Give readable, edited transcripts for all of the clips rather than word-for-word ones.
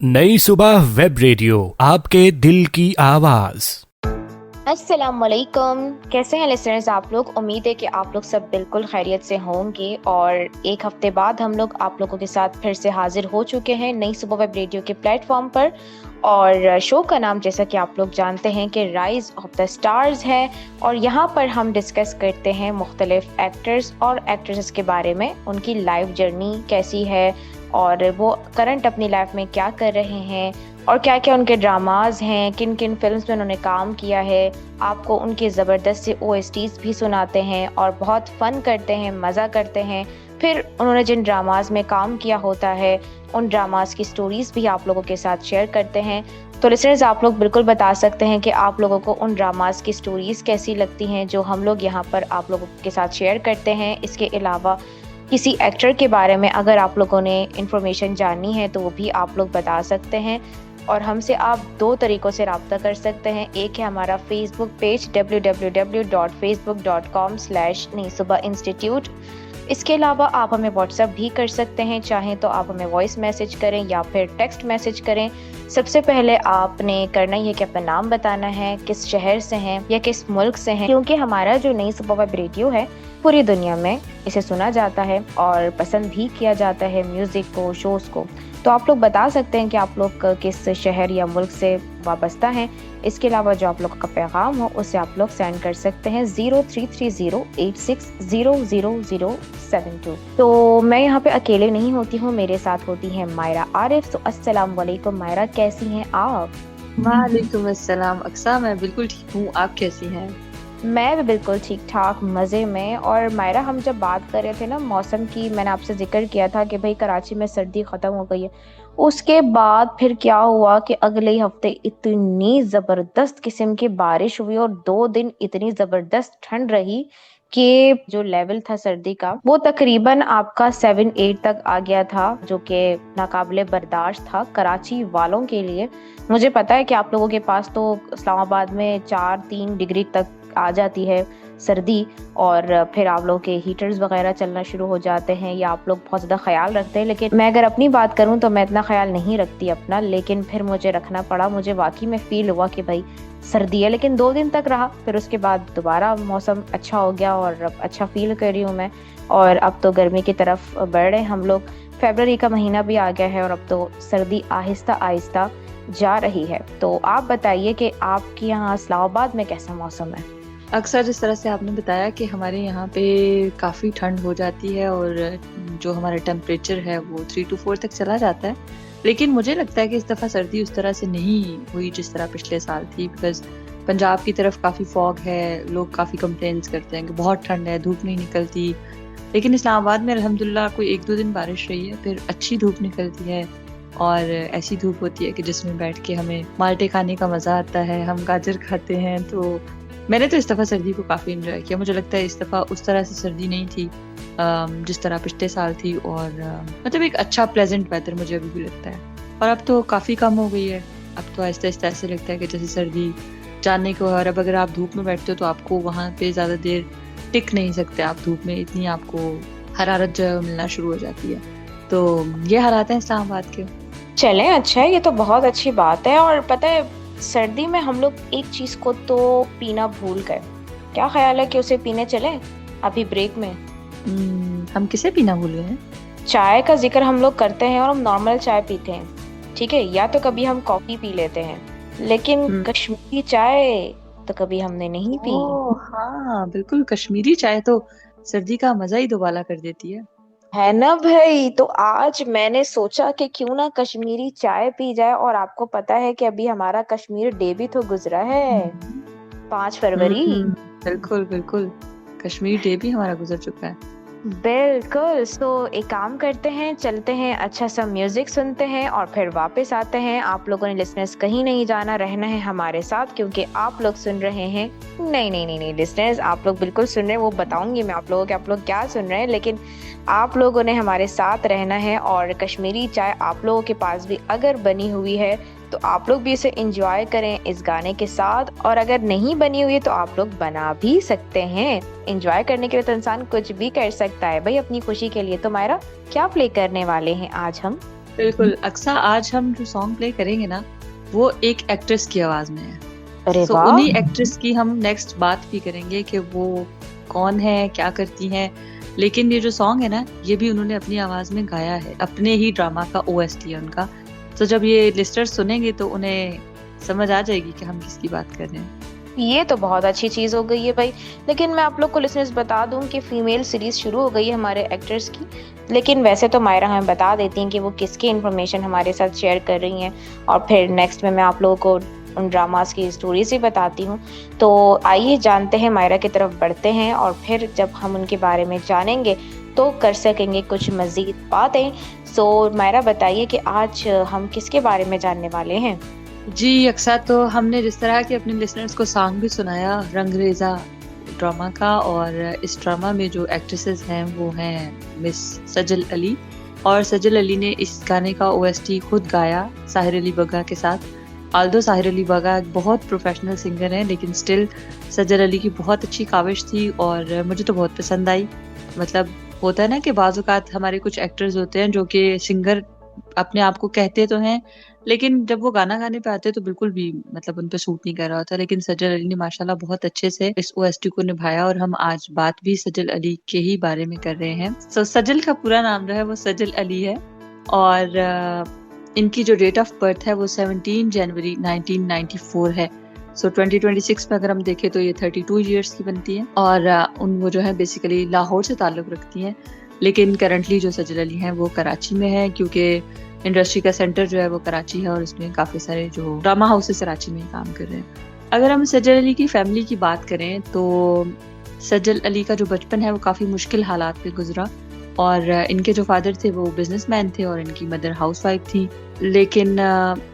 नई सुबह web radio आपके दिल की आवाज। अस्सलाम वालेकुम। कैसे हैं लिसनर्स आप लोग? उम्मीद है कि आप लोग सब बिल्कुल खैरियत से होंगे। और एक हफ्ते बाद हम लोग आप लोगों के साथ फिर से हाजिर हो चुके हैं नई सुबह वेब रेडियो के प्लेटफॉर्म पर। और शो का नाम जैसा कि आप लोग जानते हैं कि राइज ऑफ द स्टार्स है। और यहाँ पर हम डिस्कस करते हैं मुख्तलिफ एक्टर्स और एक्ट्रेसेस के बारे में, उनकी लाइफ जर्नी कैसी है और वो करंट अपनी लाइफ में क्या कर रहे हैं और क्या क्या उनके ड्रामाज हैं, किन किन फिल्म्स में उन्होंने काम किया है। आपको उनके ज़बरदस्त से OSTs भी सुनाते हैं और बहुत फ़न करते हैं, मज़ा करते हैं। फिर उन्होंने जिन ड्रामाज में काम किया होता है उन ड्रामाज की स्टोरीज़ भी आप लोगों के साथ शेयर करते हैं। तो लिसनर्स आप लोग बिल्कुल बता सकते हैं कि आप लोगों को उन ड्रामाज की स्टोरीज़ कैसी लगती हैं जो हम लोग यहाँ पर आप लोगों के साथ शेयर करते हैं। इसके अलावा किसी एक्टर के बारे में अगर आप लोगों ने इन्फॉर्मेशन जाननी है तो वो भी आप लोग बता सकते हैं। और हमसे आप दो तरीक़ों से रब्ता कर सकते हैं। एक है हमारा फेसबुक पेज www.facebook.com/नई-सुबह-इंस्टीट्यूट। इसके अलावा आप हमें व्हाट्सएप भी कर सकते हैं, चाहें तो आप हमें वॉइस मैसेज करें या फिर टेक्स्ट मैसेज करें। सबसे पहले आपने करना ही है कि अपना नाम बताना है, किस शहर से हैं या किस मुल्क से हैं, क्योंकि हमारा जो नई सुबह वेब रेडियो है पूरी दुनिया में इसे सुना जाता है और पसंद भी किया जाता है, म्यूज़िक को, शोज़ को। तो आप लोग बता सकते हैं कि आप लोग किस शहर या मुल्क से वाबस्ता हैं। इसके अलावा जो आप लोग का पैगाम हो उसे आप लोग सेंड कर सकते हैं 033086000072। तो मैं यहाँ पे अकेले नहीं होती हूँ, मेरे साथ होती हैं मायरा आरिफ। तो अस्सलाम वालेकुम मायरा, कैसी हैं आप? वालेकुम अस्सलाम अक्सा, मैं बिल्कुल ठीक हूँ। आप कैसी हैं? मैं भी बिल्कुल ठीक ठाक, मज़े में। और मायरा, हम जब बात कर रहे थे ना मौसम की, मैंने आपसे जिक्र किया था कि भाई कराची में सर्दी ख़त्म हो गई है। उसके बाद फिर क्या हुआ कि अगले ही हफ्ते इतनी ज़बरदस्त किस्म की बारिश हुई और 2 दिन इतनी ज़बरदस्त ठंड रही कि जो लेवल था सर्दी का वो तकरीबन आपका 7-8 तक आ गया था, जो कि नाकाबिले बर्दाश्त था कराची वालों के लिए। मुझे पता है कि आप लोगों के पास तो इस्लामाबाद में 4-3 डिग्री तक आ जाती है सर्दी और फिर आप लोग के हीटर्स वगैरह चलना शुरू हो जाते हैं या आप लोग बहुत ज़्यादा ख्याल रखते हैं। लेकिन मैं अगर अपनी बात करूं तो मैं इतना ख्याल नहीं रखती अपना, लेकिन फिर मुझे रखना पड़ा। मुझे वाकई में फ़ील हुआ कि भाई सर्दी है, लेकिन 2 दिन तक रहा, फिर उसके बाद दोबारा मौसम अच्छा हो गया और अब अच्छा फ़ील कर रही हूँ मैं। और अब तो गर्मी की तरफ बढ़ रहे हैं हम लोग। फरवरी का महीना भी आ गया है और अब तो सर्दी आहिस्ता आहिस्ता जा रही है। तो आप बताइए कि आपके यहाँ इस्लामाबाद में कैसा मौसम है? अक्सर जिस तरह से आपने बताया कि हमारे यहाँ पे काफ़ी ठंड हो जाती है और जो हमारा टेम्परेचर है वो 3 to 4 तक चला जाता है, लेकिन मुझे लगता है कि इस दफ़ा सर्दी उस तरह से नहीं हुई जिस तरह पिछले साल थी। बिकॉज़ पंजाब की तरफ काफ़ी फॉग है, लोग काफ़ी कंप्लेंट्स करते हैं कि बहुत ठंड है, धूप नहीं निकलती। लेकिन इस्लामाबाद में अल्हम्दुलिल्लाह कोई 1-2 दिन बारिश रही है, फिर अच्छी धूप निकलती है और ऐसी धूप होती है कि जिसमें बैठ के हमें माल्टे खाने का मज़ा आता है, हम गाजर खाते हैं। तो मैंने तो इस दफ़ा सर्दी को काफ़ी एंजॉय किया। मुझे लगता है इस दफ़ा उस तरह से सर्दी नहीं थी जिस तरह पिछले साल थी और मतलब एक अच्छा प्लेजेंट वेदर मुझे अभी भी लगता है। और अब तो काफ़ी कम हो गई है, अब तो आहिस्ता आहिस्ता ऐसे लगता है कि जैसे सर्दी जाने को। और अब अगर आप धूप में बैठते हो तो आपको वहाँ पे ज़्यादा देर टिक नहीं सकते आप धूप में, इतनी आपको हरारत जो है वो मिलना शुरू हो जाती है। तो ये हालात हैं इस्लामाबाद के। चलें, अच्छा है, ये तो बहुत अच्छी बात है। और पता है सर्दी में हम लोग एक चीज़ को तो पीना भूल गए। क्या ख्याल है कि उसे पीने चलें अभी ब्रेक में? हम किसे पीना भूल गए हैं? चाय का जिक्र हम लोग करते हैं और हम नॉर्मल चाय पीते हैं, ठीक है, या तो कभी हम कॉफ़ी पी लेते हैं, लेकिन कश्मीरी चाय तो कभी हमने नहीं पी। ओह हाँ, बिल्कुल, कश्मीरी चाय तो सर्दी का मज़ा ही दोबाला कर देती है ना भाई? तो आज मैंने सोचा कि क्यों ना कश्मीरी चाय पी जाए। और आपको पता है कि अभी हमारा कश्मीर डे भी तो गुजरा है, 5 फरवरी। बिल्कुल, बिल्कुल। कश्मीर डे भी हमारा गुज़र चुका है। बिल्कुल। सो एक काम करते हैं, चलते हैं, अच्छा सा म्यूजिक सुनते हैं और फिर वापस आते हैं। आप लोगों ने लिसनर्स कहीं नहीं जाना, रहना है हमारे साथ, क्योंकि आप लोग सुन रहे हैं नहीं लिसनर्स, आप लोग बिल्कुल सुन रहे हैं, वो बताऊंगी मैं आप लोगों के आप लोग क्या सुन रहे हैं, लेकिन आप लोगों ने हमारे साथ रहना है। और कश्मीरी चाय आप लोगों के पास भी अगर बनी हुई है तो आप लोग भी इसे एंजॉय करें इस गाने के साथ, और अगर नहीं बनी हुई है तो आप लोग बना भी सकते हैं। एंजॉय करने के लिए तो इंसान कुछ भी कर सकता है भाई, अपनी खुशी के लिए। तो मायरा, क्या प्ले करने वाले हैं आज हम? बिल्कुल अक्सा, आज हम जो सॉन्ग प्ले करेंगे ना वो एक एक्ट्रेस की आवाज में है। अरे सो वाह। उन्हीं एक्ट्रेस की हम नेक्स्ट बात भी करेंगे कि वो कौन है, क्या करती हैं। लेकिन ये जो सॉन्ग है ना, ये भी उन्होंने अपनी आवाज में गाया है, अपने ही ड्रामा का ओएसटी है उनका। तो जब ये लिस्टर्स सुनेंगे तो उन्हें समझ आ जाएगी कि हम किसकी बात कर रहे हैं। ये तो बहुत अच्छी चीज़ हो गई है भाई। लेकिन मैं आप लोग को लिसनर्स बता दूं कि फीमेल सीरीज शुरू हो गई है हमारे एक्टर्स की। लेकिन वैसे तो मायरा हमें बता देती हैं कि वो किसकी इन्फॉर्मेशन हमारे साथ शेयर कर रही हैं, और फिर नेक्स्ट में मैं आप लोगों को उन ड्रामास की स्टोरीज भी बताती हूँ। तो आइए जानते हैं, मायरा की तरफ बढ़ते हैं, और फिर जब हम उनके बारे में जानेंगे तो कर सकेंगे कुछ मज़ीद बातें। सो मायरा बताइए कि आज हम किसके बारे में जानने वाले हैं। जी अक्सा, तो हमने जिस तरह के अपने लिसनर्स को सॉन्ग भी सुनाया रंगरेजा ड्रामा का, और इस ड्रामा में जो एक्ट्रेसेस हैं वो हैं मिस सजल अली। और सजल अली ने इस गाने का ओएसटी खुद गाया साहिर अली बग्गा के साथ। आल्दो साहिर अली बग्गा एक बहुत प्रोफेशनल सिंगर हैं, लेकिन स्टिल सजल अली की बहुत अच्छी काविश थी और मुझे तो बहुत पसंद आई। मतलब होता है ना कि बाज़ औक़ात हमारे कुछ एक्टर्स होते हैं जो कि सिंगर अपने आप को कहते तो हैं, लेकिन जब वो गाना गाने पे आते हैं तो बिल्कुल भी मतलब उन पे सूट नहीं कर रहा होता। लेकिन सजल अली ने माशाल्लाह बहुत अच्छे से इस ओएसटी को निभाया, और हम आज बात भी सजल अली के ही बारे में कर रहे हैं। सजल का पूरा नाम जो है वो सजल अली है, और इनकी जो डेट ऑफ बर्थ है वो 17 जनवरी 1994 है। 2026 में अगर हम देखें तो ये 32 ईयर्स की बनती हैं, और वो जो है बेसिकली लाहौर से ताल्लुक़ रखती हैं। लेकिन करंटली जो सजल अली हैं वो कराची में है, क्योंकि इंडस्ट्री का सेंटर जो है वो कराची है, और इसमें काफ़ी सारे जो ड्रामा हाउसेस कराची में ही काम कर रहे हैं। अगर हम सजल अली की फैमिली की बात करें तो सजल अली का जो बचपन है वो काफ़ी मुश्किल हालात पे गुजरा, और इनके जो फादर थे वो बिजनेसमैन थे और इनकी मदर हाउसवाइफ थी। लेकिन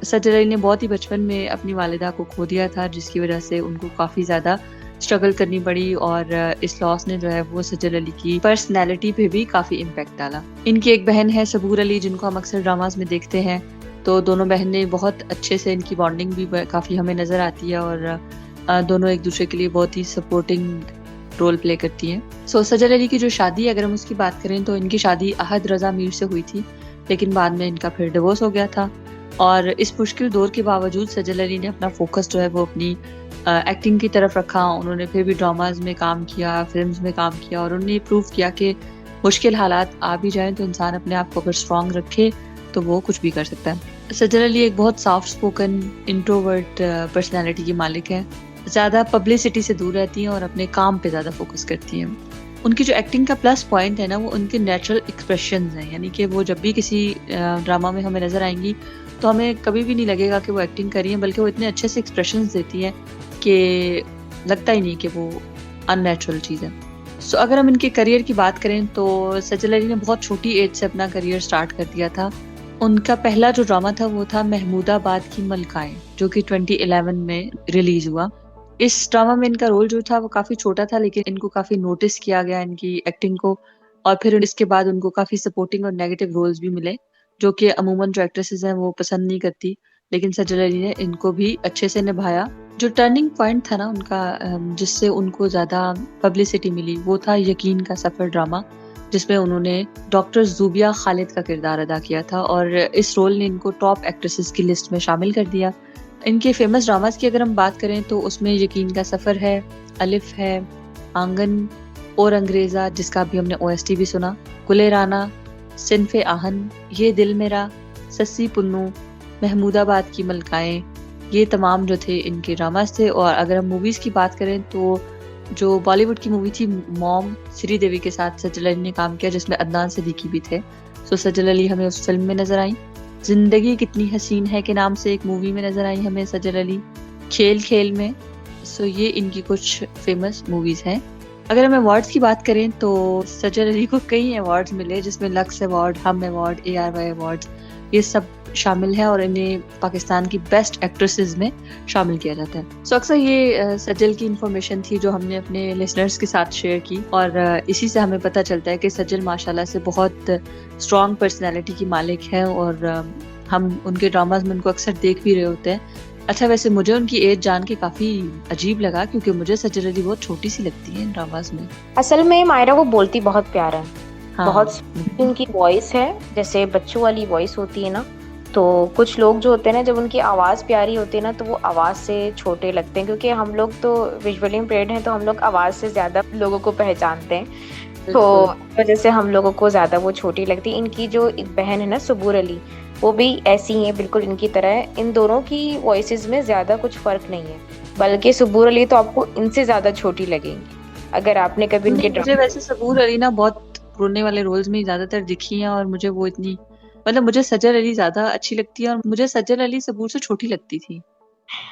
सजल अली ने बहुत ही बचपन में अपनी वालिदा को खो दिया था, जिसकी वजह से उनको काफ़ी ज़्यादा स्ट्रगल करनी पड़ी, और इस लॉस ने जो है वो सजल अली की पर्सनैलिटी पे भी काफ़ी इम्पैक्ट डाला। इनकी एक बहन है सबूर अली, जिनको हम अक्सर ड्रामाज में देखते हैं। तो दोनों बहनें बहुत अच्छे से, इनकी बॉन्डिंग भी काफ़ी हमें नज़र आती है, और दोनों एक दूसरे के लिए बहुत ही सपोर्टिंग रोल प्ले करती हैं। सजल अली की जो शादी, अगर हम उसकी बात करें तो इनकी शादी अहद रज़ा मीर से हुई थी, लेकिन बाद में इनका फिर डिवोर्स हो गया था। और इस मुश्किल दौर के बावजूद सजल अली ने अपना फोकस जो है वो अपनी एक्टिंग की तरफ रखा। उन्होंने फिर भी ड्रामाज में काम किया, फिल्म्स में काम किया, और उन्होंने प्रूव किया कि मुश्किल हालात आ भी जाएं तो इंसान अपने आप को अगर स्ट्रॉन्ग रखे तो वो कुछ भी कर सकता है। सजल अली एक बहुत सॉफ्ट स्पोकन इंट्रोवर्ट पर्सनैलिटी की मालिक है। ज़्यादा पब्लिसिटी से दूर रहती हैं और अपने काम पे ज़्यादा फोकस करती हैं। उनकी जो एक्टिंग का प्लस पॉइंट है ना, वो उनके नेचुरल एक्सप्रेशंस हैं। यानी कि वो जब भी किसी ड्रामा में हमें नज़र आएंगी तो हमें कभी भी नहीं लगेगा कि वो एक्टिंग कर रही हैं, बल्कि वो इतने अच्छे से एक्सप्रेशंस देती हैं कि लगता ही नहीं कि वो अननेचुरल चीज़ है। अगर हम इनके करियर की बात करें तो सजल अली ने बहुत छोटी एज से अपना करियर स्टार्ट कर दिया था। उनका पहला जो ड्रामा था वो था महमूदाबाद की मलकाएं, जो कि 2011 में रिलीज हुआ। इस ड्रामा में इनका रोल जो था वो काफ़ी छोटा था, लेकिन इनको काफ़ी नोटिस किया गया इनकी एक्टिंग को, और फिर इसके बाद उनको काफ़ी सपोर्टिंग और नेगेटिव रोल्स भी मिले, जो कि अमूमन जो एक्ट्रेसेस हैं वो पसंद नहीं करती। लेकिन सजल अली ने इनको भी अच्छे से निभाया। जो टर्निंग पॉइंट था ना उनका, जिससे उनको ज़्यादा पब्लिसिटी मिली, वो था यकीन का सफ़र ड्रामा, जिसमें उन्होंने डॉक्टर ज़ूबिया खालिद का किरदार अदा किया था, और इस रोल ने इनको टॉप एक्ट्रेसेस की लिस्ट में शामिल कर दिया। इनके फेमस ड्रामास की अगर हम बात करें तो उसमें यकीन का सफ़र है, अलिफ है, आंगन और अंग्रेज़ा, जिसका भी हमने ओएसटी भी सुना, गुले राना, सिनफ़े आहन, ये दिल मेरा, सस्सी पुन्नू, महमूदाबाद की मलकाएं, ये तमाम जो थे इनके ड्रामास थे। और अगर हम मूवीज़ की बात करें तो जो बॉलीवुड की मूवी थी मॉम, श्रीदेवी के साथ सजल अली ने काम किया, जिसमें अदनान सिद्दीकी भी थे। सजल अली हमें उस फिल्म में नज़र आई। जिंदगी कितनी हसीन है के नाम से एक मूवी में नज़र आई हमें सजल अली, खेल खेल में। ये इनकी कुछ फेमस मूवीज़ हैं। अगर हम अवार्ड्स की बात करें तो सजल अली को कई अवार्ड्स मिले, जिसमें लक्स अवार्ड, हम अवार्ड, ARY अवार्ड्स, ये सब शामिल है, और इन्हें पाकिस्तान की बेस्ट एक्ट्रेसेस में शामिल किया जाता है। अक्सर ये सजल की इन्फॉर्मेशन थी जो हमने अपने लिसनर्स के साथ शेयर की, और इसी से हमें पता चलता है कि सजल माशाल्लाह से बहुत स्ट्रॉन्ग पर्सनैलिटी की मालिक है, और हम उनके ड्रामाज में उनको अक्सर देख भी रहे होते हैं। अच्छा, वैसे मुझे उनकी एज जान के काफ़ी अजीब लगा, क्योंकि मुझे सजल अली बहुत छोटी सी लगती है इन ड्रामाज में। असल में मायरा वो बोलती बहुत प्यारा है। बहुत हाँ, sweet उनकी वॉइस है, जैसे बच्चों वाली वॉइस होती है ना। तो कुछ लोग जो होते हैं ना, जब उनकी आवाज़ प्यारी होती है ना, तो वो आवाज़ से छोटे लगते हैं, क्योंकि हम लोग तो विजुअली इम्पेयर्ड हैं, तो हम लोग आवाज़ से ज़्यादा लोगों को पहचानते हैं। तो बिल्कुल। इस वजह से हम लोगों को ज़्यादा वो छोटी लगती है। इनकी जो एक बहन है ना, सुबूर अली, वो भी ऐसी ही है, बिल्कुल इनकी तरह है। इन दोनों की वॉइसेस में ज़्यादा कुछ फ़र्क नहीं है, बल्कि सुबूर अली तो आपको इनसे ज़्यादा छोटी लगेंगी अगर आपने कभी उनके नहीं, मुझे ड्रामा। वैसे सबूर अली ना बहुत रोने वाले रोल्स में ही ज्यादातर दिखी हैं, और मुझे वो इतनी, मतलब मुझे सजल अली ज्यादा अच्छी लगती है, और मुझे सजल अली सबूर से छोटी लगती थी।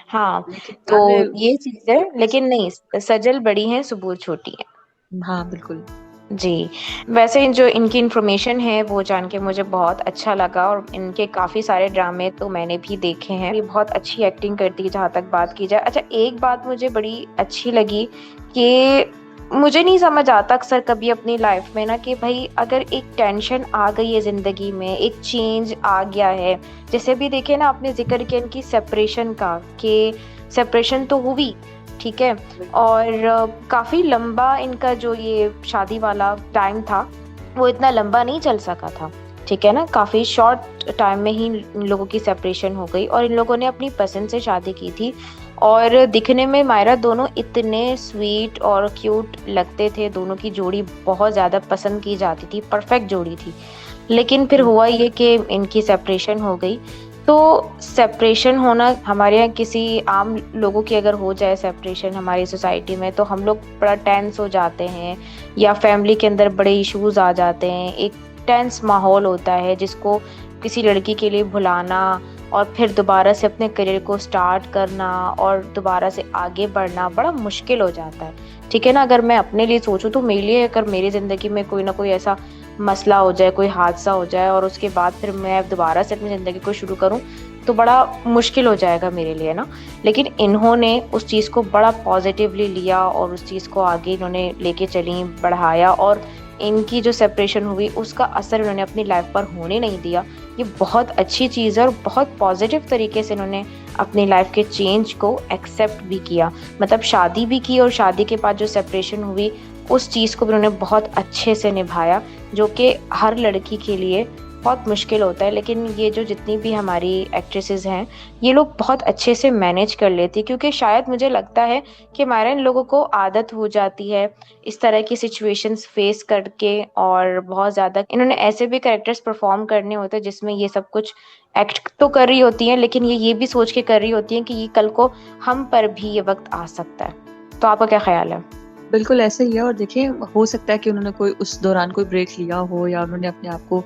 हाँ, लेकिन तो बाद में ये चीज़ है, लेकिन नहीं, सजल बड़ी है, सुबूर छोटी है। हाँ बिल्कुल। जी, वैसे जो इनकी इन्फॉर्मेशन है वो जान के मुझे बहुत अच्छा लगा, और इनके काफ़ी सारे ड्रामे तो मैंने भी देखे हैं। ये बहुत अच्छी एक्टिंग करती है जहाँ तक बात की जाए। अच्छा, एक बात मुझे बड़ी अच्छी लगी कि मुझे नहीं समझ आता अक्सर कभी अपनी लाइफ में ना, कि भाई अगर एक टेंशन आ गई है ज़िंदगी में, एक चेंज आ गया है, जैसे भी देखिए ना, आपने ज़िक्र किया इनकी सेपरेशन का, कि सेपरेशन तो हुई, ठीक है, और काफ़ी लंबा इनका जो ये शादी वाला टाइम था, वो इतना लंबा नहीं चल सका था, ठीक है ना। काफ़ी शॉर्ट टाइम में ही इन लोगों की सेपरेशन हो गई, और इन लोगों ने अपनी पसंद से शादी की थी। और दिखने में मायरा दोनों इतने स्वीट और क्यूट लगते थे, दोनों की जोड़ी बहुत ज़्यादा पसंद की जाती थी, परफेक्ट जोड़ी थी। लेकिन फिर हुआ ये कि इनकी सेपरेशन हो गई। तो सेपरेशन होना हमारे यहाँ, किसी आम लोगों की अगर हो जाए सेपरेशन हमारी सोसाइटी में, तो हम लोग बड़ा टेंस हो जाते हैं, या फैमिली के अंदर बड़े इश्यूज आ जाते हैं। एक टेंस माहौल होता है जिसको किसी लड़की के लिए भुलाना, और फिर दोबारा से अपने करियर को स्टार्ट करना, और दोबारा से आगे बढ़ना बड़ा मुश्किल हो जाता है, ठीक है ना। अगर मैं अपने लिए सोचूं, तो मेरे लिए अगर मेरी ज़िंदगी में कोई ना कोई ऐसा मसला हो जाए, कोई हादसा हो जाए, और उसके बाद फिर मैं दोबारा से अपनी ज़िंदगी को शुरू करूं, तो बड़ा मुश्किल हो जाएगा मेरे लिए ना। लेकिन इन्होंने उस चीज़ को बड़ा पॉजिटिवली लिया, और उस चीज़ को आगे इन्होंने लेके चली, बढ़ाया, और इनकी जो सेपरेशन हुई उसका असर इन्होंने अपनी लाइफ पर होने नहीं दिया। ये बहुत अच्छी चीज़ है, और बहुत पॉजिटिव तरीके से इन्होंने अपनी लाइफ के चेंज को एक्सेप्ट भी किया। मतलब शादी भी की, और शादी के बाद जो सेपरेशन हुई उस चीज़ को भी उन्होंने बहुत अच्छे से निभाया, जो कि हर लड़की के लिए बहुत मुश्किल होता है। लेकिन ये जो जितनी भी हमारी एक्ट्रेसेस हैं, ये लोग बहुत अच्छे से मैनेज कर लेती, क्योंकि शायद मुझे लगता है कि हमारे इन लोगों को आदत हो जाती है इस तरह की सिचुएशंस फेस करके। और बहुत ज़्यादा इन्होंने ऐसे भी कैरेक्टर्स परफॉर्म करने होते हैं जिसमें ये सब कुछ एक्ट तो कर रही होती हैं, लेकिन ये भी सोच के कर रही होती हैं कि ये कल को हम पर भी ये वक्त आ सकता है। तो आपका क्या ख्याल है? बिल्कुल ऐसे ही है, और देखिए हो सकता है कि उन्होंने कोई उस दौरान कोई ब्रेक लिया हो, या उन्होंने अपने आप को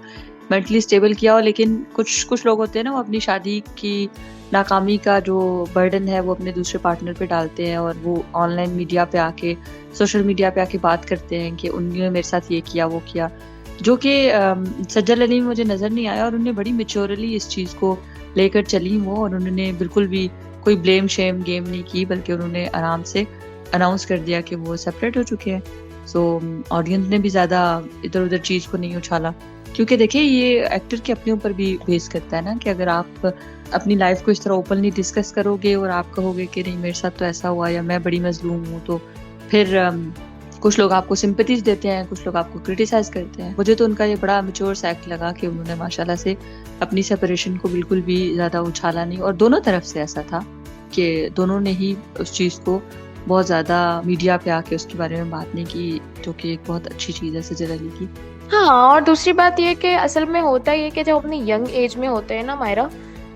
मेंटली स्टेबल किया हो, लेकिन कुछ कुछ लोग होते हैं ना, वो अपनी शादी की नाकामी का जो बर्डन है वो अपने दूसरे पार्टनर पे डालते हैं, और वो ऑनलाइन मीडिया पे आके, सोशल मीडिया पे आके बात करते हैं कि उन्होंने मेरे साथ ये किया वो किया, जो कि सज्जल अली में मुझे नज़र नहीं आया। और उन्होंने बड़ी मेच्योरली इस चीज़ को लेकर चली वो, और उन्होंने बिल्कुल भी कोई ब्लेम शेम गेम नहीं की, बल्कि उन्होंने आराम से अनाउंस कर दिया कि वो सेपरेट हो चुके हैं। सो ऑडियंस ने भी ज़्यादा इधर उधर चीज़ को नहीं उछाला, क्योंकि देखिए ये एक्टर के अपने ऊपर भी बेस करता है ना, कि अगर आप अपनी लाइफ को इस तरह ओपनली डिस्कस करोगे, और आप कहोगे कि नहीं मेरे साथ तो ऐसा हुआ, या मैं बड़ी मजलूम हूँ, तो फिर कुछ लोग आपको सिंपैथीज देते हैं, कुछ लोग आपको क्रिटिसाइज करते हैं। मुझे तो उनका ये बड़ा मैच्योर एक्ट लगा कि उन्होंने माशाल्लाह से अपनी सेपरेशन को बिल्कुल भी ज़्यादा उछाला नहीं, और दोनों तरफ से ऐसा था कि दोनों ने ही उस चीज़ को बहुत ज़्यादा मीडिया पे आके उसके बारे में बात नहीं की, जो कि एक बहुत अच्छी चीज़ है सजल अली की। हाँ, और दूसरी बात ये कि असल में होता ये कि जब अपनी यंग एज में होते हैं ना मायरा,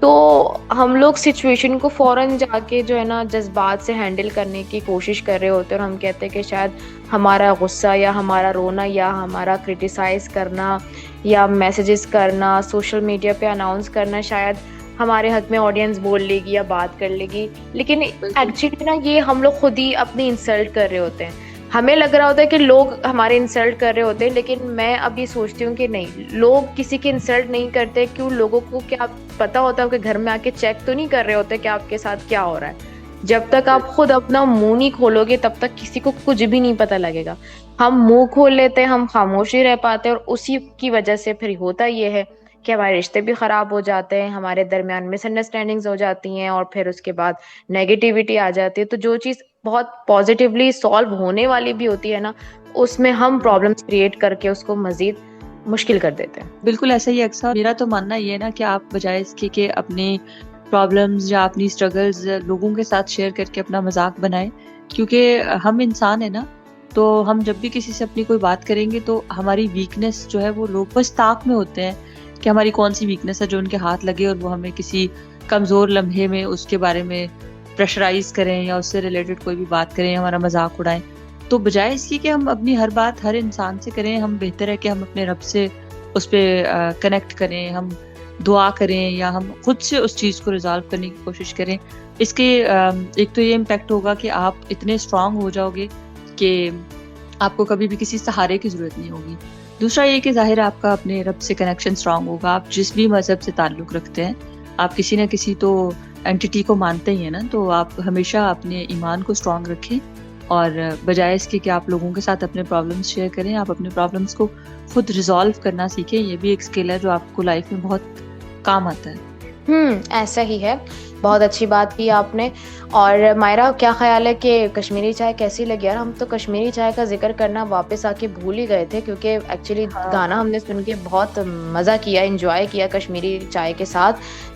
तो हम लोग सिचुएशन को फ़ौरन जाके जो है ना जज़्बात से हैंडल करने की कोशिश कर रहे होते हैं, और हम कहते हैं कि शायद हमारा गुस्सा या हमारा रोना या हमारा क्रिटिसाइज़ करना या मैसेजेस करना, सोशल मीडिया पे अनाउंस करना, शायद हमारे हक में ऑडियंस बोल लेगी या बात कर लेगी। लेकिन एक्चुअली ना ये हम लोग खुद ही अपनी इंसल्ट कर रहे होते हैं। हमें लग रहा होता है कि लोग हमारे इंसल्ट कर रहे होते हैं, लेकिन मैं अब ये सोचती हूँ कि नहीं, लोग किसी की इंसल्ट नहीं करते। क्यों? लोगों को क्या पता होता है कि घर में आके चेक तो नहीं कर रहे होते कि आपके साथ क्या हो रहा है। जब तक आप खुद अपना मुंह नहीं खोलोगे तब तक किसी को कुछ भी नहीं पता लगेगा। हम मुंह खोल लेते हैं, हम खामोशी रह पाते हैं, और उसी की वजह से फिर होता ये है कि हमारे रिश्ते भी खराब हो जाते हैं, हमारे दरमियान मिसअंडरस्टैंडिंग्स हो जाती हैं, और फिर उसके बाद नेगेटिविटी आ जाती है। तो जो चीज़ बहुत पॉजिटिवली सॉल्व होने वाली भी होती है ना, उसमें हम प्रॉब्लम्स क्रिएट करके उसको मज़ीद मुश्किल कर देते हैं। बिल्कुल ऐसा ही अक्सर मेरा तो मानना ये है ना कि आप बजाय इसके कि अपने प्रॉब्लम्स या अपनी स्ट्रगल्स लोगों के साथ शेयर करके अपना मजाक बनाएं, क्योंकि हम इंसान है ना, तो हम जब भी किसी से अपनी कोई बात करेंगे तो हमारी वीकनेस जो है वो लोग बस ताक में होते हैं कि हमारी कौन सी वीकनेस है जो उनके हाथ लगे और वो हमें किसी कमज़ोर लम्हे में उसके बारे में प्रेशराइज करें या उससे रिलेटेड कोई भी बात करें, हमारा मजाक उड़ाएं। तो बजाय इसकी कि हम अपनी हर बात हर इंसान से करें, हम बेहतर है कि हम अपने रब से उस पर कनेक्ट करें, हम दुआ करें या हम खुद से उस चीज़ को रिजॉल्व करने की कोशिश करें। इसके एक तो ये इम्पैक्ट होगा कि आप इतने स्ट्रांग हो जाओगे कि आपको कभी भी किसी सहारे की ज़रूरत नहीं होगी। दूसरा ये कि ज़ाहिर आपका अपने रब से कनेक्शन स्ट्रांग होगा। आप जिस भी मज़हब से ताल्लुक़ रखते हैं, आप किसी न किसी तो एंटिटी को मानते ही हैं ना, तो आप हमेशा अपने ईमान को स्ट्रांग रखें और बजाय इसके कि आप लोगों के साथ अपने प्रॉब्लम्स शेयर करें, आप अपने प्रॉब्लम्स को खुद रिजॉल्व करना सीखें। ये भी एक स्किल है जो आपको लाइफ में बहुत काम आता है। ऐसा ही है। बहुत अच्छी बात की आपने। और मायरा, क्या ख्याल है कि कश्मीरी चाय कैसी लगी? यार, हम तो कश्मीरी चाय का ज़िक्र करना वापस आके भूल ही गए थे, क्योंकि एक्चुअली गाना हमने सुन के बहुत मज़ा किया, एन्जॉय किया कश्मीरी चाय के साथ।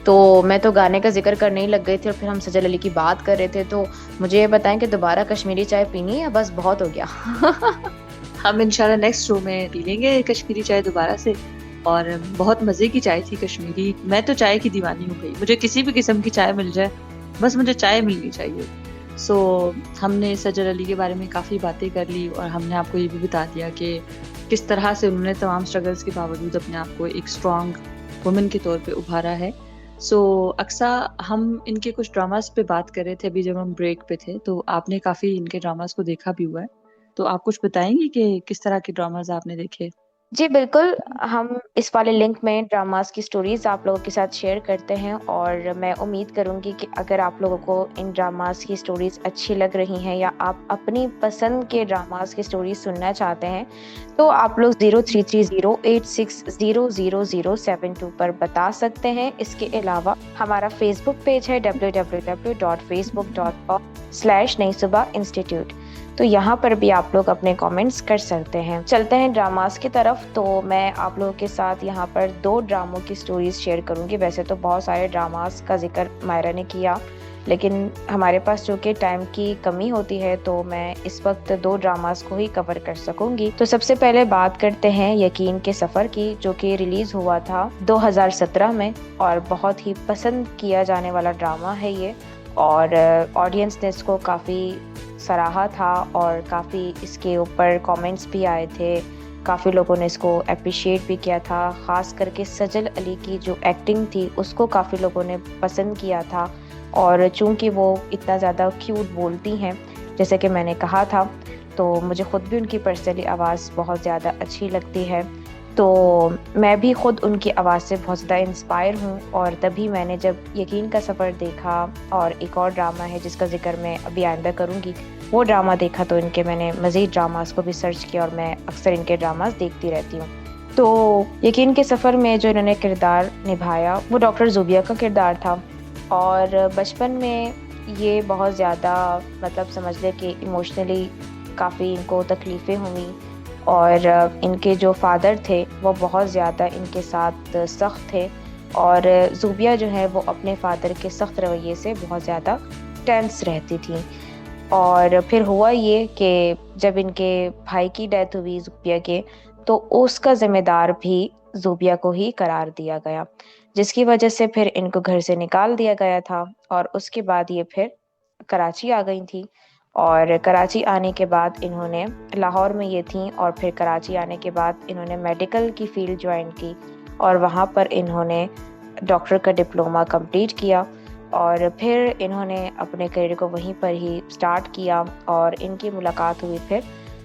तो मैं तो गाने का ज़िक्र करने ही लग गई थी और फिर हम सजल अली की बात कर रहे थे। तो मुझे ये बताएं कि दोबारा कश्मीरी चाय पीनी है या बस बहुत हो गया? हम इंशाल्लाह नेक्स्ट शो में पी लेंगे कश्मीरी चाय दोबारा से। और बहुत मज़े की चाय थी कश्मीरी। मैं तो चाय की दीवानी हो गई, मुझे किसी भी किस्म की चाय मिल जाए, बस मुझे चाय मिलनी चाहिए। सो हमने सजल अली के बारे में काफ़ी बातें कर ली और हमने आपको ये भी बता दिया कि किस तरह से उन्होंने तमाम स्ट्रगल्स के बावजूद अपने आप को एक स्ट्रॉन्ग वुमेन के तौर पे उभारा है। सो अक्सा, हम इनके कुछ ड्रामास पे बात कर रहे थे अभी जब हम ब्रेक पे थे, तो आपने काफ़ी इनके ड्रामास को देखा भी हुआ है, तो आप कुछ बताएंगी कि किस तरह के ड्रामास आपने देखे? जी बिल्कुल, हम इस वाले लिंक में ड्रामास की स्टोरीज़ आप लोगों के साथ शेयर करते हैं और मैं उम्मीद करूँगी कि अगर आप लोगों को इन ड्रामास की स्टोरीज़ अच्छी लग रही हैं या आप अपनी पसंद के ड्रामास की स्टोरीज़ सुनना चाहते हैं, तो आप लोग 033086000072 पर बता सकते हैं। इसके अलावा हमारा फेसबुक पेज है www.facebook.com/नई सुबह इंस्टीट्यूट, तो यहाँ पर भी आप लोग अपने कमेंट्स कर सकते हैं। चलते हैं ड्रामास की तरफ। तो मैं आप लोगों के साथ यहाँ पर 2 ड्रामों की स्टोरीज शेयर करूँगी। वैसे तो बहुत सारे ड्रामास का जिक्र मायरा ने किया, लेकिन हमारे पास चूँकि टाइम की कमी होती है तो मैं इस वक्त 2 ड्रामास को ही कवर कर सकूँगी। तो सबसे पहले बात करते हैं यकीन के सफ़र की, जो कि रिलीज़ हुआ था 2017 में और बहुत ही पसंद किया जाने वाला ड्रामा है ये। और ऑडियंस ने इसको काफ़ी सराहा था और काफ़ी इसके ऊपर कमेंट्स भी आए थे, काफ़ी लोगों ने इसको अप्रिशिएट भी किया था। ख़ास करके सजल अली की जो एक्टिंग थी उसको काफ़ी लोगों ने पसंद किया था और चूँकि वो इतना ज़्यादा क्यूट बोलती हैं जैसे कि मैंने कहा था, तो मुझे ख़ुद भी उनकी पर्सनली आवाज़ बहुत ज़्यादा अच्छी लगती है। तो मैं भी ख़ुद उनकी आवाज़ से बहुत ज़्यादा इंस्पायर हूँ और तभी मैंने जब यकीन का सफ़र देखा और एक और ड्रामा है जिसका ज़िक्र मैं अभी आइंदा करूँगी, वो ड्रामा देखा, तो इनके मैंने मज़ीद ड्रामास को भी सर्च किया और मैं अक्सर इनके ड्रामास देखती रहती हूँ। तो यकीन के सफ़र में जो इन्होंने किरदार निभाया वो डॉक्टर ज़ुबिया का किरदार था और बचपन में ये बहुत ज़्यादा मतलब समझ लें कि इमोशनली काफ़ी इनको तकलीफ़ें हुई और इनके जो फादर थे वो बहुत ज़्यादा इनके साथ सख्त थे और ज़ुबिया जो है वो अपने फादर के सख्त रवैये से बहुत ज़्यादा टेंस रहती थी। और फिर हुआ ये कि जब इनके भाई की डेथ हुई ज़ुबिया के, तो उसका ज़िम्मेदार भी ज़ुबिया को ही करार दिया गया, जिसकी वजह से फिर इनको घर से निकाल दिया गया था और उसके बाद ये फिर कराची आ गई थी। और कराची आने के बाद इन्होंने लाहौर में ये थी और फिर कराची आने के बाद इन्होंने मेडिकल की फ़ील्ड ज्वाइन की और वहाँ पर इन्होंने डॉक्टर का डिप्लोमा कंप्लीट किया और फिर इन्होंने अपने करियर को वहीं पर ही स्टार्ट किया और इनकी मुलाकात हुई फिर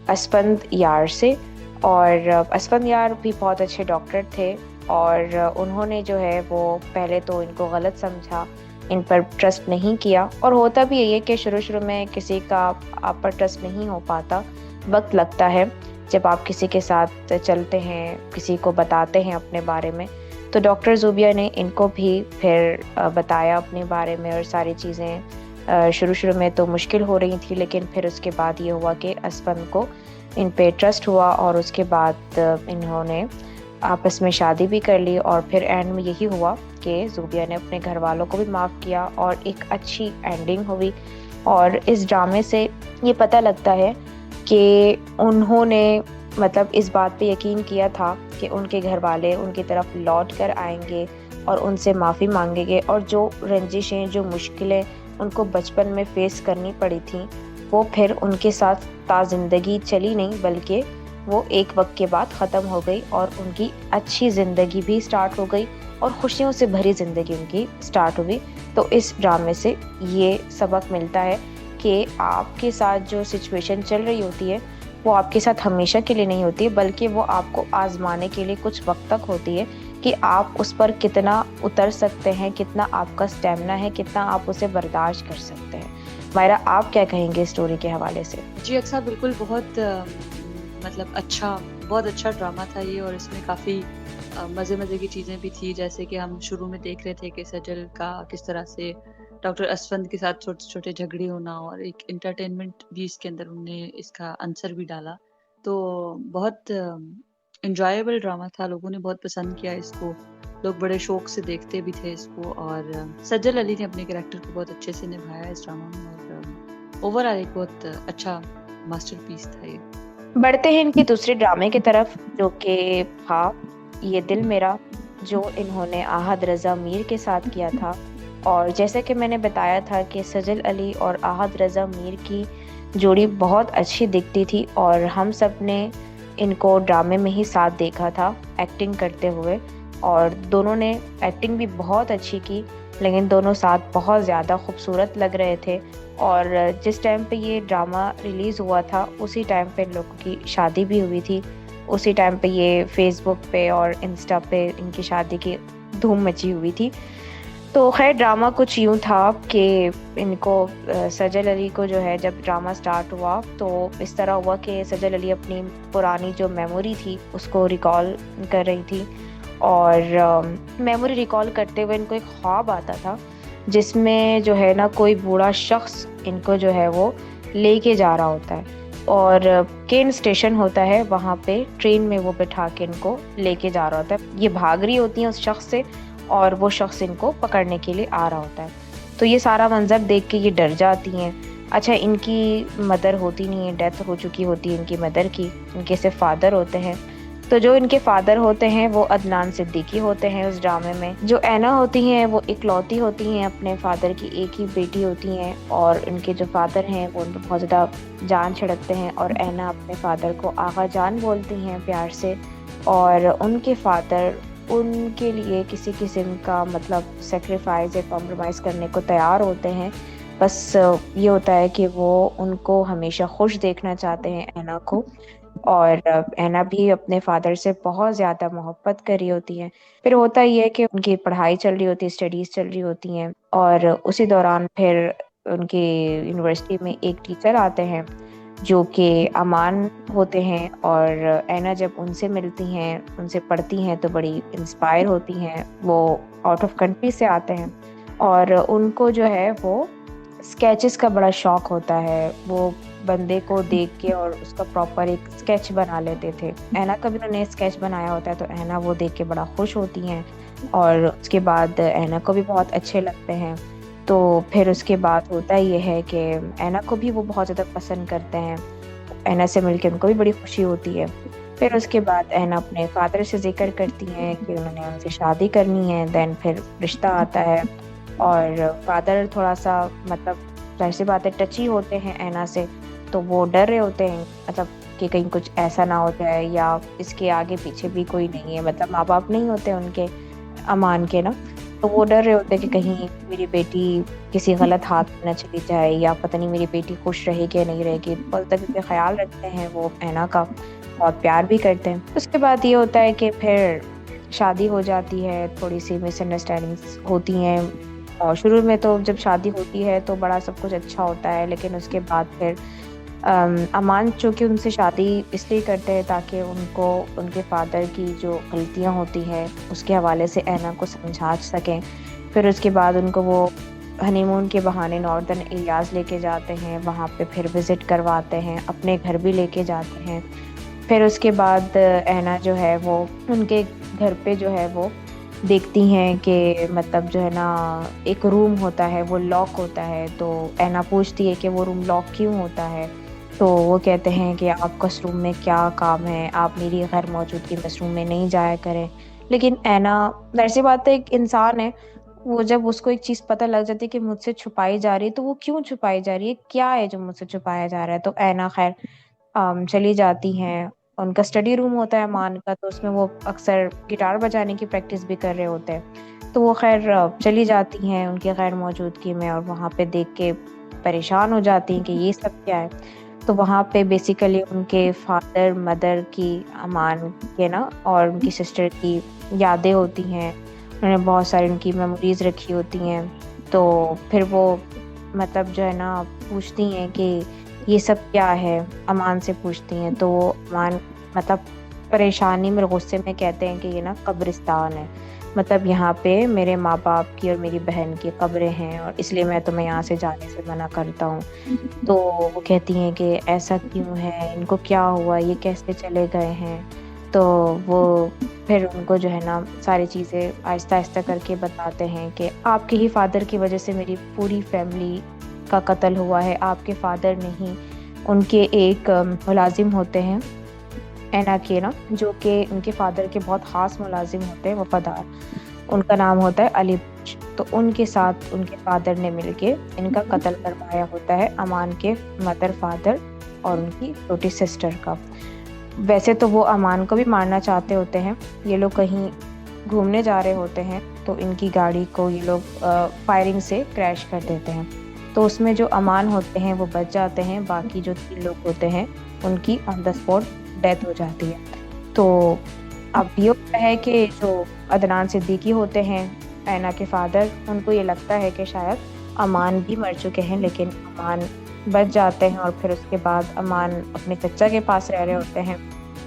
असफंद यार से। और असफंद यार भी बहुत अच्छे डॉक्टर थे और उन्होंने जो है वो पहले तो इनको गलत समझा, इन पर ट्रस्ट नहीं किया और होता भी यही है कि शुरू में किसी का आप पर ट्रस्ट नहीं हो पाता, वक्त लगता है जब आप किसी के साथ चलते हैं, किसी को बताते हैं अपने बारे में। तो डॉक्टर ज़ुबिया ने इनको भी फिर बताया अपने बारे में और सारी चीज़ें शुरू में तो मुश्किल हो रही थी, लेकिन फिर उसके बाद ये हुआ कि असफंद को इन पे ट्रस्ट हुआ और उसके बाद इन्होंने आपस में शादी भी कर ली और फिर एंड में यही हुआ कि ज़ूबिया ने अपने घर वालों को भी माफ़ किया और एक अच्छी एंडिंग हुई। और इस ड्रामे से ये पता लगता है कि उन्होंने मतलब इस बात पे यकीन किया था कि उनके घर वाले उनकी तरफ लौट कर आएंगे और उनसे माफ़ी मांगेंगे, और जो रंजिशें, जो मुश्किलें उनको बचपन में फ़ेस करनी पड़ी थी, वो फिर उनके साथ ज़िंदगी चली नहीं, बल्कि वो एक वक्त के बाद ख़त्म हो गई और उनकी अच्छी ज़िंदगी भी स्टार्ट हो गई और खुशियों से भरी ज़िंदगी उनकी स्टार्ट हुई। तो इस ड्रामे से ये सबक मिलता है कि आपके साथ जो सिचुएशन चल रही होती है वो आपके साथ हमेशा के लिए नहीं होती है, बल्कि वो आपको आजमाने के लिए कुछ वक्त तक होती है कि आप उस पर कितना उतर सकते हैं, कितना आपका स्टेमिना है, कितना आप उसे बर्दाश्त कर सकते हैं। मायरा, आप क्या कहेंगे स्टोरी के हवाले से? जी अक्सा, बिल्कुल बहुत मतलब बहुत अच्छा ड्रामा था ये, और इसमें काफ़ी मज़े की चीज़ें भी थी। जैसे कि हम शुरू में देख रहे थे कि सजल का किस तरह से डॉक्टर असफंद के साथ छोटे-छोटे झगड़े होना, और एक एंटरटेनमेंट भी इसके अंदर उन्होंने इसका आंसर भी डाला। तो बहुत एन्जॉयबल ड्रामा था, लोगों ने बहुत पसंद किया इसको, लोग बड़े शौक से देखते भी थे इसको, और सज्जल अली ने अपने कैरेक्टर को बहुत अच्छे से निभाया इस ड्रामा में, और ओवरऑल एक बहुत अच्छा मास्टरपीस था ये। बढ़ते हैं इनकी दूसरे ड्रामे की तरफ, जो कि था ये दिल मेरा, जो इन्होंने आहद रज़ा मीर के साथ किया था। और जैसे कि मैंने बताया था कि सजल अली और आहद रज़ा मीर की जोड़ी बहुत अच्छी दिखती थी और हम सब ने इनको ड्रामे में ही साथ देखा था एक्टिंग करते हुए, और दोनों ने एक्टिंग भी बहुत अच्छी की, लेकिन दोनों साथ बहुत ज़्यादा खूबसूरत लग रहे थे। और जिस टाइम पे ये ड्रामा रिलीज़ हुआ था उसी टाइम पे इन लोगों की शादी भी हुई थी, उसी टाइम पे ये फेसबुक पे और इंस्टा पे इनकी शादी की धूम मची हुई थी। तो खैर ड्रामा कुछ यूँ था कि इनको सजल अली को जो है, जब ड्रामा स्टार्ट हुआ तो इस तरह हुआ कि सजल अली अपनी पुरानी जो मेमोरी थी उसको रिकॉल कर रही थी, और मेमोरी रिकॉल करते हुए इनको एक ख्वाब आता था जिसमें जो है ना कोई बूढ़ा शख्स इनको जो है वो लेके जा रहा होता है, और केन स्टेशन होता है, वहाँ पे ट्रेन में वो बिठा के इनको लेके जा रहा होता है। ये भाग रही होती हैं उस शख्स से और वो शख्स इनको पकड़ने के लिए आ रहा होता है। तो ये सारा मंजर देख के ये डर जाती हैं। अच्छा, इनकी मदर होती नहीं है, डेथ हो चुकी होती है इनकी मदर की, इनके सिर्फ फादर होते हैं। तो जो इनके फादर होते हैं वो अदनान सिद्दीकी होते हैं उस ड्रामे में। जो ऐना होती हैं वो इकलौती होती हैं, अपने फादर की एक ही बेटी होती हैं, और इनके जो फादर हैं वो उनको बहुत ज़्यादा जान छिड़कते हैं, और ऐना अपने फादर को आगा जान बोलती हैं प्यार से, और उनके फादर उनके लिए किसी किस्म का मतलब सेक्रीफाइस या कॉम्प्रोमाइज़ करने को तैयार होते हैं। बस ये होता है कि वो उनको हमेशा खुश देखना चाहते हैं ऐना को, और ऐना भी अपने फादर से बहुत ज़्यादा मोहब्बत कर रही होती हैं। फिर होता ये है कि उनकी पढ़ाई चल रही होती है, स्टडीज़ चल रही होती हैं, और उसी दौरान फिर उनकी यूनिवर्सिटी में एक टीचर आते हैं जो कि अमान होते हैं, और ऐना जब उनसे मिलती हैं, उनसे पढ़ती हैं तो बड़ी इंस्पायर होती हैं। वो आउट ऑफ कंट्री से आते हैं और उनको जो है वो स्केचेस का बड़ा शौक होता है। वो बंदे को देख के और उसका प्रॉपर एक स्केच बना लेते थे। ऐना का भी उन्होंने स्केच बनाया होता है तो ऐना वो देख के बड़ा खुश होती हैं, और उसके बाद ऐना को भी बहुत अच्छे लगते हैं। तो फिर उसके बाद होता ये है कि ऐना को भी वो बहुत ज़्यादा पसंद करते हैं। ऐना से मिलके उनको भी बड़ी खुशी होती है। फिर उसके बाद ऐना अपने फादर से ज़िक्र करती हैं कि उन्होंने उनसे शादी करनी है। देन फिर रिश्ता आता है, और फादर थोड़ा सा मतलब ज़ाहिर सी बात है टची होते हैं ऐना से, तो वो डर रहे होते हैं मतलब कि कहीं कुछ ऐसा ना हो जाए, या इसके आगे पीछे भी कोई नहीं है, मतलब माँ बाप नहीं होते उनके अमान के ना, तो वो डर रहे होते हैं कि कहीं मेरी बेटी किसी गलत हाथ में न चली जाए, या पता नहीं मेरी बेटी खुश रहेगी या नहीं रहेगी। बहुत तक इसका ख्याल रखते हैं वो ऐना का, बहुत प्यार भी करते हैं। उसके बाद ये होता है कि फिर शादी हो जाती है, थोड़ी सी मिसअंडरस्टैंडिंग्स होती हैं, और शुरू में तो जब शादी होती है तो बड़ा सब कुछ अच्छा होता है, लेकिन उसके बाद फिर अमान चूँकि उनसे शादी इसलिए करते हैं ताकि उनको उनके फादर की जो गलतियां होती हैं उसके हवाले से ऐना को समझा सकें। फिर उसके बाद उनको वो हनीमून के बहाने नॉर्दर्न एरियाज़ लेके जाते हैं, वहाँ पे फिर विज़िट करवाते हैं, अपने घर भी लेके जाते हैं, फिर उसके बाद ऐना जो है वो उनके घर पे जो है वो देखती हैं कि मतलब जो है ना एक रूम होता है वो लॉक होता है। तो ऐना पूछती है कि वो रूम लॉक क्यों होता है। तो वो कहते हैं कि आपका इस रूम में क्या काम है, आप मेरी गैर मौजूदगी में इस रूम में नहीं जाया करें। लेकिन ऐना, ज़ाहिर सी बात है, एक इंसान है, वो जब उसको एक चीज़ पता लग जाती है कि मुझसे छुपाई जा रही है, तो वो क्यों छुपाई जा रही है, क्या है जो मुझसे छुपाया जा रहा है। तो ऐना खैर चली जाती हैं। उनका स्टडी रूम होता है अमान का, तो उसमें वो अक्सर गिटार बजाने की प्रैक्टिस भी कर रहे होते हैं। तो वो खैर चली जाती हैं उनकी गैर मौजूदगी में, और वहाँ पे देख के परेशान हो जाती हैं कि ये सब क्या है। तो वहाँ पे बेसिकली उनके फादर मदर की, अमान के ना, और उनकी सिस्टर की यादें होती हैं। उन्होंने बहुत सारी उनकी मेमोरीज रखी होती हैं। तो फिर वो मतलब जो है ना पूछती हैं कि ये सब क्या है, अमान से पूछती हैं। तो वो अमान मतलब परेशानी में, गुस्से में कहते हैं कि ये ना कब्रिस्तान है, मतलब यहाँ पे मेरे माँ बाप की और मेरी बहन की कब्रें हैं, और इसलिए मैं तुम्हें यहाँ से जाने से मना करता हूँ। तो वो कहती हैं कि ऐसा क्यों है, इनको क्या हुआ, ये कैसे चले गए हैं। तो वो फिर उनको जो है ना सारी चीज़ें आहिस्ता आहिस्ता करके बताते हैं कि आपके ही फादर की वजह से मेरी पूरी फैमिली का कत्ल हुआ है। आपके फादर नहीं, उनके एक मुलाजिम होते हैं ऐना के ना, जो कि उनके फादर के बहुत ख़ास मुलाजिम होते हैं, वफ़ादार। उनका नाम होता है अली बख्श। तो उनके साथ उनके फादर ने मिलके इनका कत्ल करवाया होता है, अमान के मदर, फादर और उनकी छोटी सिस्टर का। वैसे तो वो अमान को भी मारना चाहते होते हैं। ये लोग कहीं घूमने जा रहे होते हैं, तो इनकी गाड़ी को ये लोग फायरिंग से क्रैश कर देते हैं। तो उसमें जो अमान होते हैं वो बच जाते हैं, बाकी जो 3 लोग होते हैं उनकी ऑन द स्पॉट डेथ हो जाती है। तो अब ये होता है कि जो अदनान सिद्दीकी होते हैं, ऐना के फादर, उनको ये लगता है कि शायद अमान भी मर चुके हैं, लेकिन अमान बच जाते हैं। और फिर उसके बाद अमान अपने चचा के पास रह रहे होते हैं,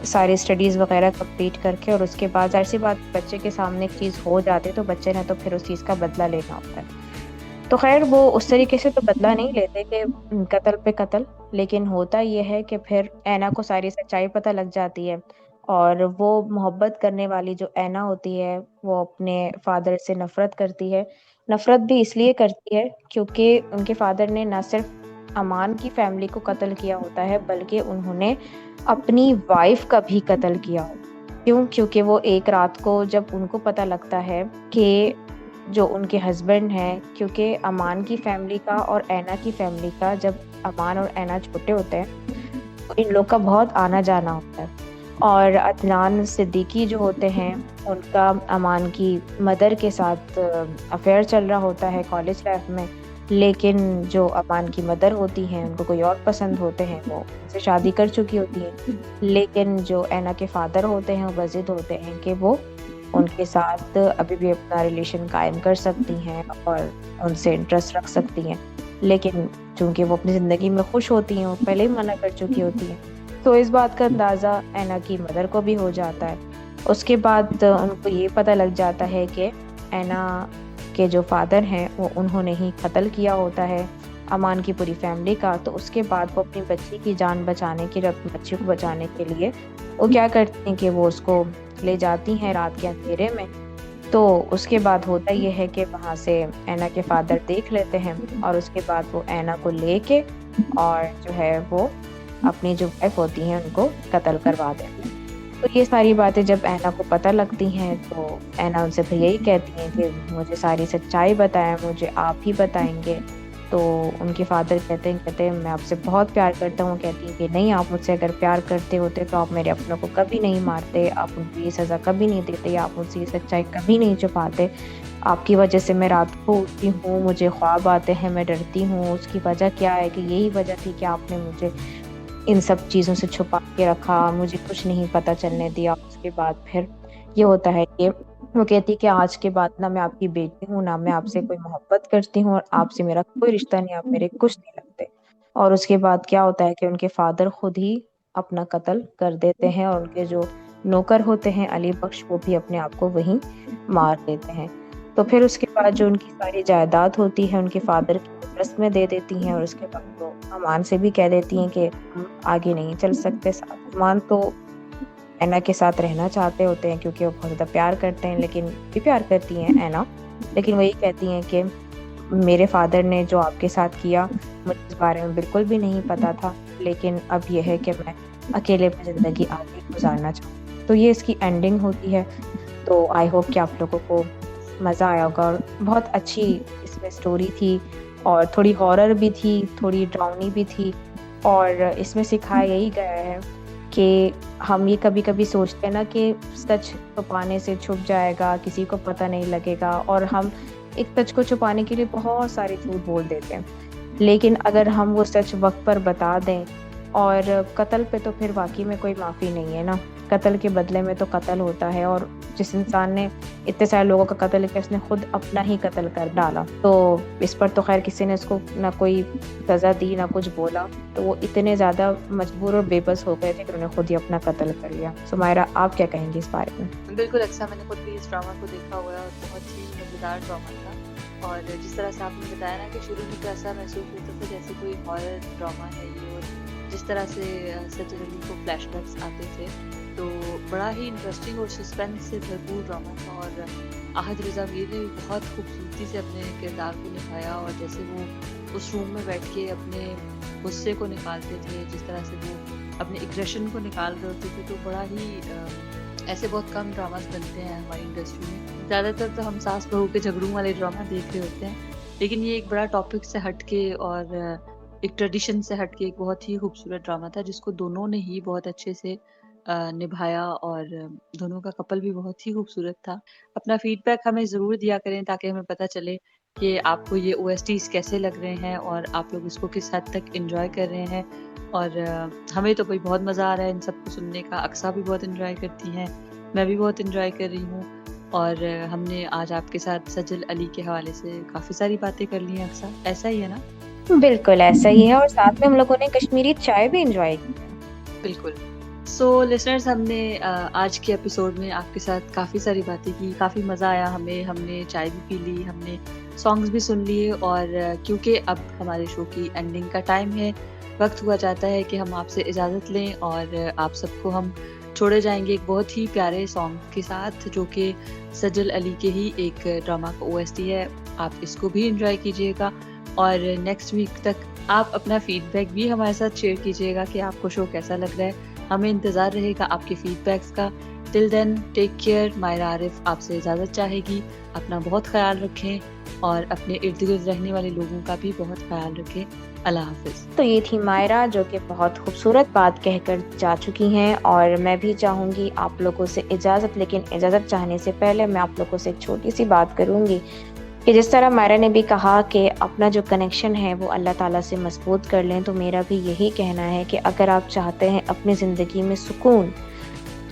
सारी स्टडीज़ वगैरह कंप्लीट करके। और उसके बाद ज़ाहिर सी बात, बच्चे के सामने एक चीज़ हो जाती है तो बच्चे ने तो फिर उस चीज़ का बदला लेना होता है। तो खैर वो उस तरीके से तो बदला नहीं लेते कि कत्ल पे कत्ल, लेकिन होता ये है कि फिर ऐना को सारी सच्चाई पता लग जाती है। और वो मोहब्बत करने वाली जो ऐना होती है, वो अपने फादर से नफ़रत करती है। नफ़रत भी इसलिए करती है क्योंकि उनके फादर ने ना सिर्फ अमान की फैमिली को कत्ल किया होता है, बल्कि उन्होंने अपनी वाइफ़ का भी कत्ल किया हो। क्यों? क्योंकि वो एक रात को जब उनको पता लगता है कि जो उनके हस्बैंड हैं, क्योंकि अमान की फैमिली का और ऐना की फैमिली का, जब अमान और ऐना छोटे होते हैं तो इन लोग का बहुत आना जाना होता है। और अदनान सिद्दीकी जो होते हैं, उनका अमान की मदर के साथ अफेयर चल रहा होता है कॉलेज लाइफ में। लेकिन जो अमान की मदर होती हैं, उनको कोई और पसंद होते हैं, वो उनसे शादी कर चुकी होती हैं। लेकिन जो ऐना के फादर होते हैं, वो ज़िद होते हैं कि वो उनके साथ अभी भी अपना रिलेशन कायम कर सकती हैं और उनसे इंटरेस्ट रख सकती हैं। लेकिन चूँकि वो अपनी ज़िंदगी में खुश होती हैं, वो पहले ही मना कर चुकी होती हैं। तो इस बात का अंदाज़ा ऐना की मदर को भी हो जाता है। उसके बाद उनको ये पता लग जाता है कि ऐना के जो फादर हैं, वो उन्होंने ही कत्ल किया होता है अमान की पूरी फैमिली का। तो उसके बाद वो अपनी बच्ची की जान बचाने के लिए, अपनी बच्ची को बचाने के लिए वो क्या करती हैं कि वो उसको ले जाती हैं रात के अंधेरे में। तो उसके बाद होता ये है कि वहाँ से ऐना के फादर देख लेते हैं, और उसके बाद वो ऐना को लेके और जो है वो अपनी जो वाइफ होती हैं उनको कत्ल करवा देते हैं। तो ये सारी बातें जब ऐना को पता लगती हैं, तो ऐना उनसे फिर यही कहती हैं कि मुझे सारी सच्चाई बताएं, मुझे आप ही बताएंगे। तो उनके फादर कहते हैं मैं आपसे बहुत प्यार करता हूँ। कहती हैं कि नहीं, आप मुझसे अगर प्यार करते होते तो आप मेरे अपनों को कभी नहीं मारते, आप उनको ये सज़ा कभी नहीं देते, आप मुझसे ये सच्चाई कभी नहीं छुपाते। आपकी वजह से मैं रात को उठती हूँ, मुझे ख्वाब आते हैं, मैं डरती हूँ। उसकी वजह क्या है कि यही वजह थी कि आपने मुझे इन सब चीज़ों से छुपा के रखा, मुझे कुछ नहीं पता चलने दिया। उसके बाद फिर ये होता है कि वो कहती कि आज के बाद ना मैं आपकी बेटी हूँ, ना मैं आपसे कोई मोहब्बत करती हूँ, और आपसे मेरा कोई रिश्ता नहीं, आप मेरे कुछ नहीं लगते। और उसके बाद क्या होता है कि उनके फादर खुद ही अपना कत्ल कर देते हैं, और उनके जो नौकर होते हैं अली बख्श, वो भी अपने आप को वहीं मार देते हैं। तो फिर उसके बाद जो उनकी सारी जायदाद होती है उनके फादर की ट्रस्ट में दे देती हैं, और उसके बाद वो अमान से भी कह देती हैं कि हम आगे नहीं चल सकते साथ। अमान तो ऐना के साथ रहना चाहते होते हैं क्योंकि वो बहुत ज़्यादा प्यार करते हैं, लेकिन भी प्यार करती हैं ऐना। लेकिन वो ये कहती हैं कि मेरे फादर ने जो आपके साथ किया मुझे इस बारे में बिल्कुल भी नहीं पता था, लेकिन अब ये है कि मैं अकेले अपनी ज़िंदगी आगे गुजारना चाहूँ। तो ये इसकी एंडिंग होती है। तो आई होप कि आप लोगों को मज़ा आया होगा और बहुत अच्छी इसमें स्टोरी थी और थोड़ी हॉरर भी थी, थोड़ी डरावनी भी थी और इसमें सिखाया यही गया है कि हम ये कभी-कभी सोचते हैं ना कि सच छुपाने से छुप जाएगा, किसी को पता नहीं लगेगा और हम एक सच को छुपाने के लिए बहुत सारे झूठ बोल देते हैं। लेकिन अगर हम वो सच वक़्त पर बता दें और कत्ल पे तो फिर वाक़ई में कोई माफ़ी नहीं है ना। कत्ल के बदले में तो कत्ल होता है और जिस इंसान ने इतने सारे लोगों का कत्ल किया उसने खुद अपना ही कत्ल कर डाला। तो इस पर तो ख़ैर किसी ने उसको ना कोई सज़ा दी ना कुछ बोला, तो वो इतने ज़्यादा मजबूर और बेबस हो गए थे कि उन्होंने खुद ही अपना कत्ल कर लिया। सुमायरा, आप क्या कहेंगी इस बारे में? बिल्कुल अक्सा, मैंने खुद भी इस ड्रामा को देखा हुआ है और बहुत ही मज़ेदार ड्रामा था। और जिस तरह से आपने बताया ना कि शुरू में तो ऐसा महसूस होता था जैसे कोई हॉरर ड्रामा है ये, और जिस तरह से सचिन अली को फ्लैशबैक्स आते थे तो बड़ा ही इंटरेस्टिंग और सस्पेंस से भरपूर ड्रामा था। और आहद रज़ा मीर ने भी बहुत खूबसूरती से अपने किरदार को निभाया और जैसे वो उस रूम में बैठ के अपने गुस्से को निकालते थे, जिस तरह से वो अपने एग्रेशन को निकाल रहे होते थे, तो बड़ा ही ऐसे बहुत कम ड्रामास बनते हैं हमारी इंडस्ट्री में। ज़्यादातर तो हम सास बहू के झगड़ों वाले ड्रामा देख रहे होते हैं, लेकिन ये एक बड़ा टॉपिक से हट के और एक ट्रेडिशन से हट के एक बहुत ही खूबसूरत ड्रामा था जिसको दोनों ने ही बहुत अच्छे से निभाया और दोनों का कपल भी बहुत ही खूबसूरत था। अपना फीडबैक हमें ज़रूर दिया करें ताकि हमें पता चले कि आपको ये OSTs कैसे लग रहे हैं और आप लोग इसको किस हद तक एंजॉय कर रहे हैं। और हमें तो भाई बहुत मज़ा आ रहा है इन सबको सुनने का। अक्सा भी बहुत एंजॉय करती हैं, मैं भी बहुत एंजॉय कर रही हूँ और हमने आज आपके साथ सजल अली के हवाले से काफ़ी सारी बातें कर ली हैं अक्सा, ऐसा ही है ना? बिल्कुल ऐसा ही है और साथ में हम लोगों ने कश्मीरी चाय भी एंजॉय की। बिल्कुल। सो लिसनर्स, हमने आज के एपिसोड में आपके साथ काफ़ी सारी बातें की, काफ़ी मज़ा आया हमें। हमने चाय भी पी ली, हमने सॉन्ग्स भी सुन लिए और क्योंकि अब हमारे शो की एंडिंग का टाइम है, वक्त हुआ चाहता है कि हम आपसे इजाज़त लें और आप सबको हम छोड़े जाएंगे एक बहुत ही प्यारे सॉन्ग के साथ जो कि सजल अली के ही एक ड्रामा का OST है। आप इसको भी एंजॉय कीजिएगा और नेक्स्ट वीक तक आप अपना फीडबैक भी हमारे साथ शेयर कीजिएगा कि आपको शो कैसा लग रहा है। हमें इंतज़ार रहेगा आपके फीडबैक्स का। Till then take care. Maira Arif आपसे इजाज़त चाहेगी। अपना बहुत ख्याल रखें और अपने इर्द गिर्द रहने वाले लोगों का भी बहुत ख्याल रखें। अल्लाह हाफिज़। तो ये थी मायरा जो कि बहुत खूबसूरत बात कहकर जा चुकी हैं और मैं भी चाहूँगी आप लोगों से इजाज़त, लेकिन इजाज़त चाहने से पहले मैं आप लोगों से एक छोटी सी बात करूँगी कि जिस तरह मायरा ने भी कहा कि अपना जो कनेक्शन है वो अल्लाह ताला से मजबूत कर लें, तो मेरा भी यही कहना है कि अगर आप चाहते हैं अपनी ज़िंदगी में सुकून,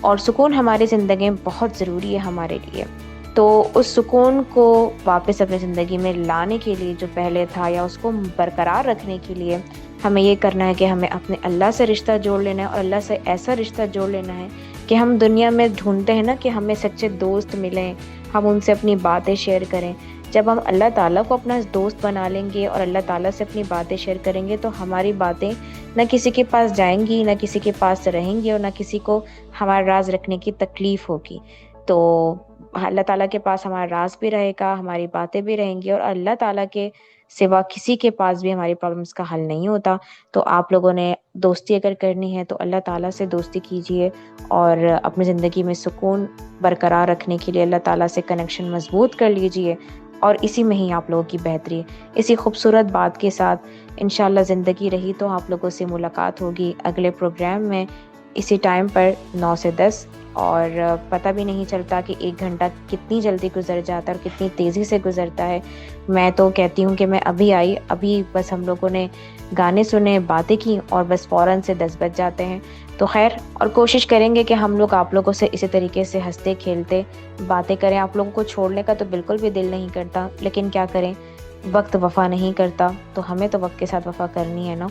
और सुकून हमारी ज़िंदगी में बहुत ज़रूरी है हमारे लिए, तो उस सुकून को वापस अपनी ज़िंदगी में लाने के लिए जो पहले था या उसको बरकरार रखने के लिए हमें ये करना है कि हमें अपने अल्लाह से रिश्ता जोड़ लेना है और अल्लाह से ऐसा रिश्ता जोड़ लेना है कि हम दुनिया में ढूंढते हैं ना कि हमें सच्चे दोस्त मिलें, हम उनसे अपनी बातें शेयर करें। जब हम अल्लाह ताला को अपना दोस्त बना लेंगे और अल्लाह ताला से अपनी बातें शेयर करेंगे तो हमारी बातें ना किसी के पास जाएंगी, ना किसी के पास रहेंगी और ना किसी को हमारा राज रखने की तकलीफ़ होगी। तो अल्लाह ताला के पास हमारा राज भी रहेगा, हमारी बातें भी रहेंगी और अल्लाह ताला के सिवा किसी के पास भी हमारी प्रॉब्लम्स का हल नहीं होता। तो आप लोगों ने दोस्ती अगर करनी है तो अल्लाह ताला से दोस्ती कीजिए और अपनी ज़िंदगी में सुकून बरकरार रखने के लिए अल्लाह ताला से कनेक्शन मज़बूत कर लीजिए और इसी में ही आप लोगों की बेहतरी है। इसी खूबसूरत बात के साथ इंशाल्लाह ज़िंदगी रही तो आप लोगों से मुलाकात होगी अगले प्रोग्राम में इसी टाइम पर 9 से 10, और पता भी नहीं चलता कि 1 घंटा कितनी जल्दी गुजर जाता है और कितनी तेज़ी से गुजरता है। मैं तो कहती हूँ कि मैं अभी आई, अभी बस हम लोगों ने गाने सुने, बातें की और बस फ़ौरन से 10 बज जाते हैं। तो खैर, और कोशिश करेंगे कि हम लोग आप लोगों से इसी तरीके से हंसते खेलते बातें करें। आप लोगों को छोड़ने का तो बिल्कुल भी दिल नहीं करता, लेकिन क्या करें, वक्त वफ़ा नहीं करता, तो हमें तो वक्त के साथ वफ़ा करनी है ना।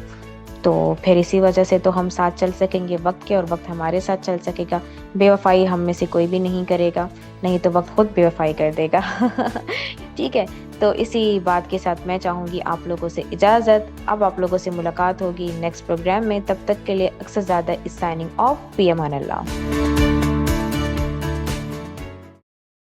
तो फिर इसी वजह से तो हम साथ चल सकेंगे वक्त के और वक्त हमारे साथ चल सकेगा। बेवफ़ाई हम में से कोई भी नहीं करेगा, नहीं तो वक्त खुद बेवफ़ाई कर देगा। ठीक है, तो इसी बात के साथ मैं चाहूँगी आप लोगों से इजाज़त। अब आप लोगों से मुलाकात होगी नेक्स्ट प्रोग्राम में, तब तक के लिए अक्सर ज़्यादा इस साइनिंग ऑफ, फ़ी अमान अल्लाह।